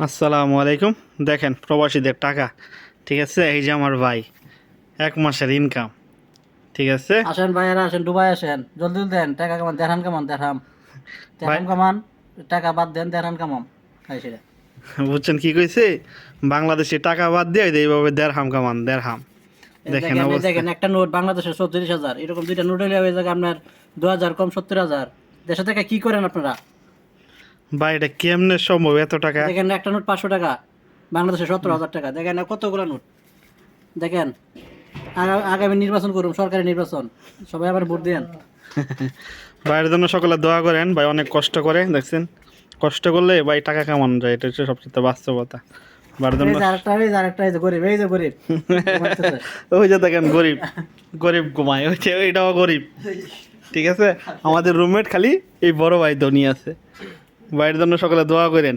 আসসালামু আলাইকুম। দেখেন প্রবাসীদের টাকা, ঠিক আছে। এই যে আমার ভাই, 1 মাসের ইনকাম, ঠিক আছে আসেন ভাইয়ারা, আসেন দুবাই আসেন, জলদি জলদি দেন টাকা কামান, দেড়হাম কামান, দেড়হাম ভাই। দেড়হাম কামান, টাকা বাদ দেন, দেড়হাম কামাম খাই সেটা। বুঝছেন কি কইছে? বাংলাদেশে টাকা বাদ দিয়ে এইভাবে দেড়হাম কামান, দেড়হাম। এই দেখেন দেখেন, এই অবস্থা। দেখেন, একটা নোট বাংলাদেশের 34,000, এরকম দুইটা নোট হলে হয়ে যাবে আপনার 2,000 কম 70,000। দেশে থেকে কি করেন আপনারা? ভাই এটা কেমনে সম্ভব এত টাকা? দেখেন একটা নোট 500 টাকা, বাংলাদেশে 17,000 টাকা। দেখেন না কতগুলো নোট। দেখেন, আগামী নির্বাচন করুন, সরকারি নির্বাচন, সবাই আবার ভোট দেন। ভাইয়ের জন্য সকলে দোয়া করেন। ভাই অনেক কষ্ট করে, দেখছেন। কষ্ট করলে ভাই টাকা কামানো যায়, এটা হচ্ছে সবচেয়ে বাস্তবতা। ভাইয়ের জন্য এই যে আরেকটা, এই যে আরেকটা, এই যে গরিব, এই যে গরিব ঘুমাইতেছে। ওই যে দেখেন গরিব, গরিব ঘুমায়, ওই যে ওইটাও গরিব, ঠিক আছে। আমাদের রুমমেট খালি এই বড় ভাই ধনী আছে। ভাইয়ের জন্য সকলে দোয়া করেন।